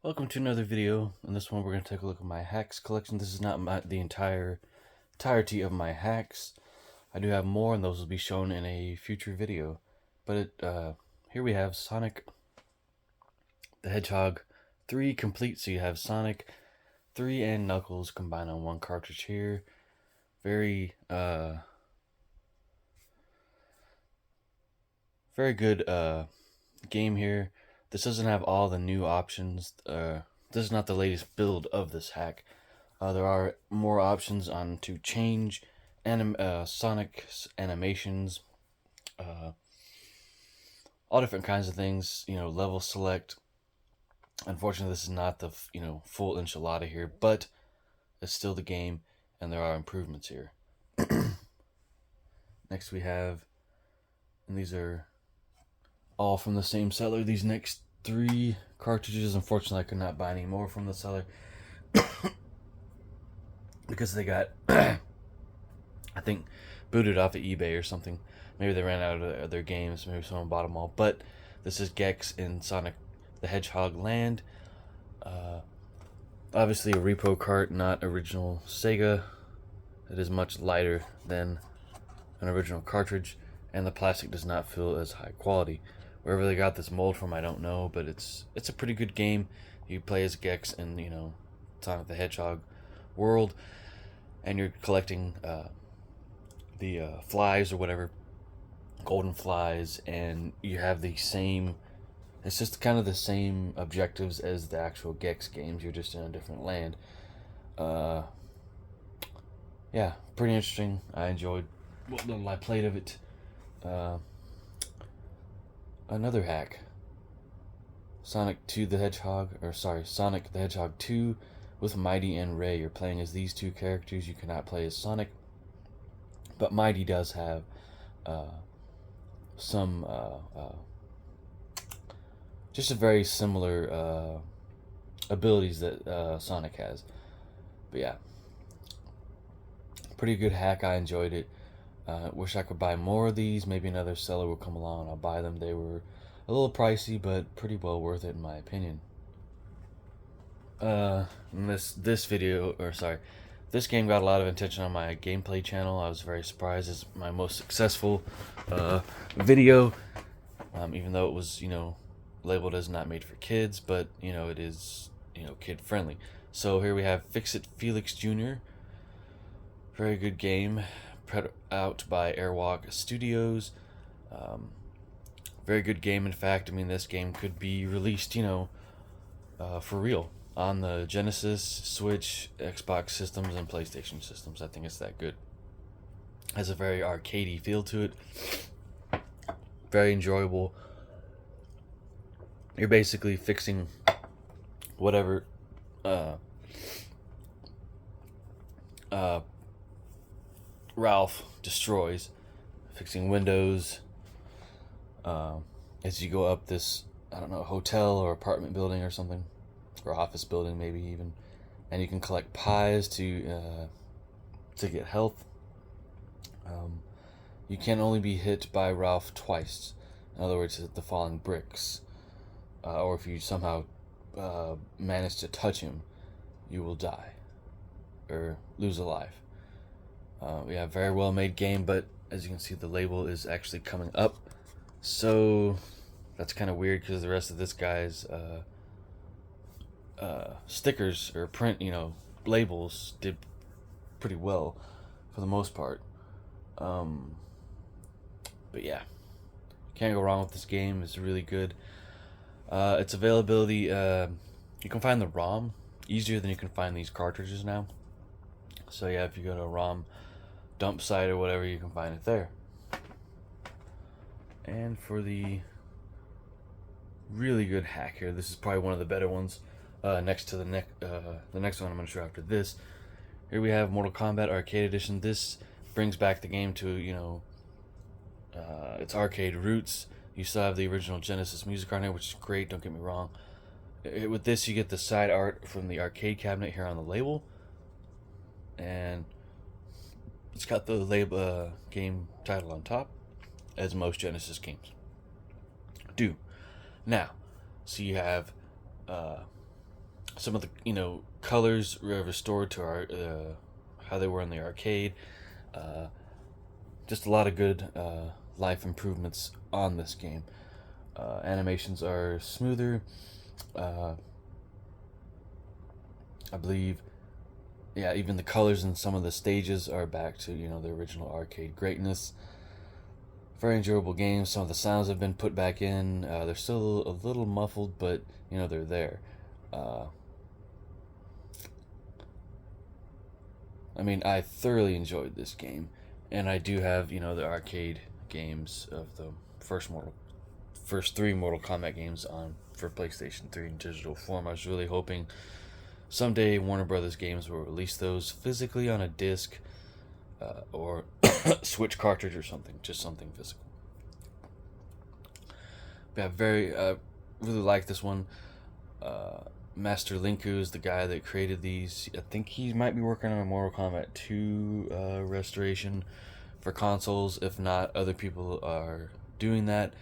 Welcome to another video. In this one, we're going to take a look at my hacks collection. This is not the entirety of my hacks. I do have more, and those will be shown in a future video. But here we have Sonic the Hedgehog 3 complete. So you have Sonic 3 and Knuckles combined on one cartridge here. Very good game here. This doesn't have all the new options. This is not the latest build of this hack. There are more options on to change Sonic's animations, all different kinds of things. Level select. Unfortunately, this is not the full enchilada here, but it's still the game, and there are improvements here. Next we have, and these are all from the same seller. These next 3 cartridges, unfortunately, I could not buy any more from the seller because they got, I think, booted off of eBay or something. Maybe they ran out of their games. Maybe someone bought them all. But this is Gex in Sonic the Hedgehog Land. Obviously, a repo cart, not original Sega. It is much lighter than an original cartridge, and the plastic does not feel as high quality. Wherever they got this mold from, I don't know, but it's a pretty good game. You play as Gex in Sonic the Hedgehog world, and you're collecting the flies or whatever, golden flies, and you have the same. It's just kind of the same objectives as the actual Gex games. You're just in a different land. Yeah, pretty interesting. I enjoyed what little I played of it. Another hack. Sonic the Hedgehog 2 with Mighty and Ray. You're playing as these 2 characters. You cannot play as Sonic, but Mighty does have some just a very similar abilities that Sonic has. But yeah, pretty good hack. I enjoyed it. Wish I could buy more of these. Maybe another seller will come along and I'll buy them. They were a little pricey, but pretty well worth it in my opinion. This game got a lot of attention on my gameplay channel. I was very surprised. It's my most successful video, even though it was labeled as not made for kids, but it is kid friendly. So here we have It Felix Jr. Very good game, put out by Airwalk Studios. Very good game. In fact, this game could be released for real on the Genesis, Switch, Xbox systems, and PlayStation systems. I think it's that good. Has a very arcadey feel to it. Very enjoyable. You're basically fixing whatever Ralph destroys, fixing windows as you go up this, I don't know, hotel or apartment building or something, or office building maybe even, and you can collect pies to get health. You can only be hit by Ralph twice. In other words, the falling bricks, or if you somehow manage to touch him, you will die or lose a life. We have a very well made game, but as you can see, the label is actually coming up, so that's kind of weird because the rest of this guy's stickers or print labels did pretty well for the most part. But yeah, can't go wrong with this game. It's really good. Its availability, you can find the ROM easier than you can find these cartridges now. So yeah, if you go to a ROM dump site or whatever, you can find it there. And for the really good hack here, this is probably one of the better ones. Next to the next one I'm going to show after this. Here we have Mortal Kombat Arcade Edition. This brings back the game to its arcade roots. You still have the original Genesis music on it, which is great. Don't get me wrong. With this, you get the side art from the arcade cabinet here on the label, and it's got the label game title on top, as most Genesis games do. Now, so you have some of the colors restored to our how they were in the arcade. Just a lot of good life improvements on this game. Animations are smoother. I believe, yeah, even the colors in some of the stages are back to the original arcade greatness. Very enjoyable game. Some of the sounds have been put back in. They're still a little muffled, but they're there. I mean, I thoroughly enjoyed this game, and I do have the arcade games of the first three Mortal Kombat games on for PlayStation 3 in digital form. I was really hoping someday Warner Brothers Games will release those physically on a disc or Switch cartridge or something, just something physical. But I really like this one. Master Linku is the guy that created these. I think he might be working on a Mortal Kombat 2 restoration for consoles. If not, other people are doing that,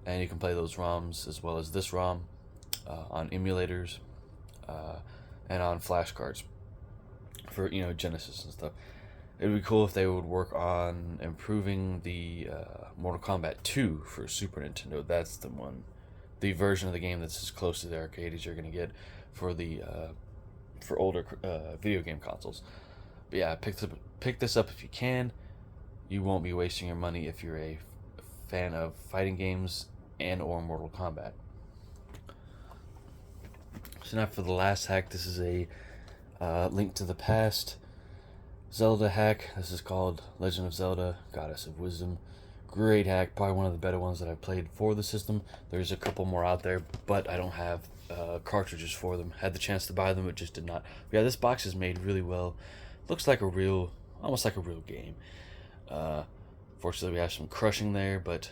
and you can play those ROMs as well as this ROM on emulators and on flashcards for Genesis and stuff. It would be cool if they would work on improving the Mortal Kombat 2 for Super Nintendo. That's the version of the game that's as close to the arcade as you're going to get for the for older video game consoles. But yeah, pick this up if you can. You won't be wasting your money if you're a fan of fighting games and or Mortal Kombat. So now for the last hack, this is a Link to the Past Zelda hack. This is called Legend of Zelda, Goddess of Wisdom. Great hack, probably one of the better ones that I've played for the system. There's a couple more out there, but I don't have cartridges for them. Had the chance to buy them, but just did not. But yeah, this box is made really well. Looks like almost like a real game. Fortunately, we have some crushing there, but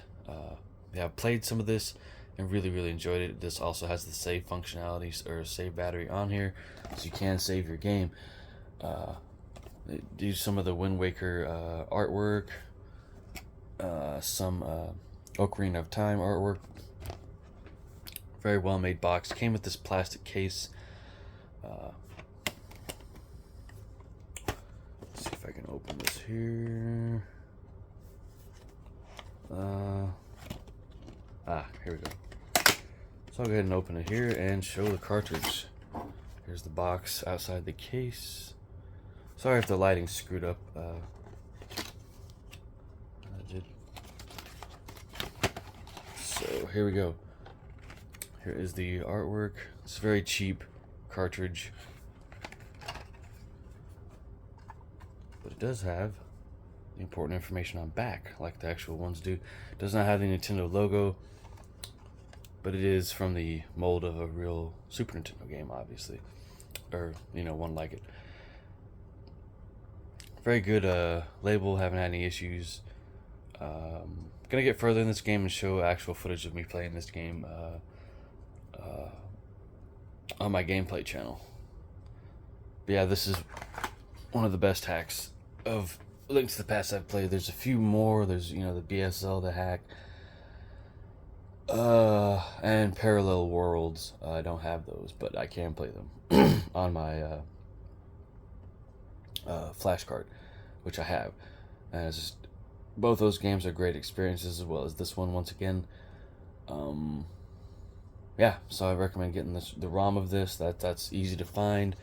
yeah, I've played some of this and really, really enjoyed it. This also has the save functionality or save battery on here, so you can save your game. Do some of the Wind Waker artwork, some Ocarina of Time artwork. Very well made box. Came with this plastic case. Let's see if I can open this here. Here we go. So I'll go ahead and open it here and show the cartridge. Here's the box outside the case. Sorry if the lighting's screwed up. So here we go. Here is the artwork. It's a very cheap cartridge, but it does have the important information on back, like the actual ones do. It does not have the Nintendo logo, but it is from the mold of a real Super Nintendo game, obviously, or one like it. Very good label. Haven't had any issues. Gonna get further in this game and show actual footage of me playing this game on my gameplay channel. But yeah, this is one of the best hacks of Link to the Past I've played. There's a few more. There's the BS Zelda hack and Parallel Worlds. I don't have those, but I can play them on my flash card, which I have. And it's just, both those games are great experiences, as well as this one once again. Yeah, so I recommend getting the ROM of this. That's easy to find.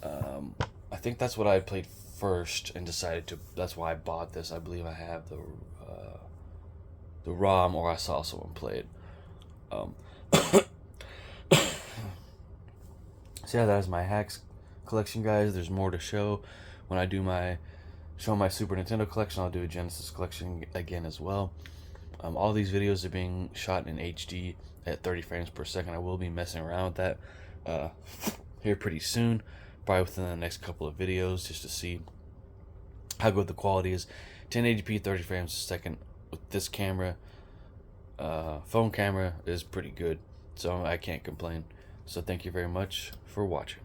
I think that's what I played first and decided to. That's why I bought this. I believe I have the ROM, or I saw someone play it. So yeah, that is my hacks collection, guys. There's more to show when I do my Super Nintendo collection. I'll do a Genesis collection again as well. All these videos are being shot in HD at 30 frames per second. I will be messing around with that here pretty soon, probably within the next couple of videos, just to see how good the quality is. 1080p 30 frames a second with this camera, phone camera, is pretty good, so I can't complain. So thank you very much for watching.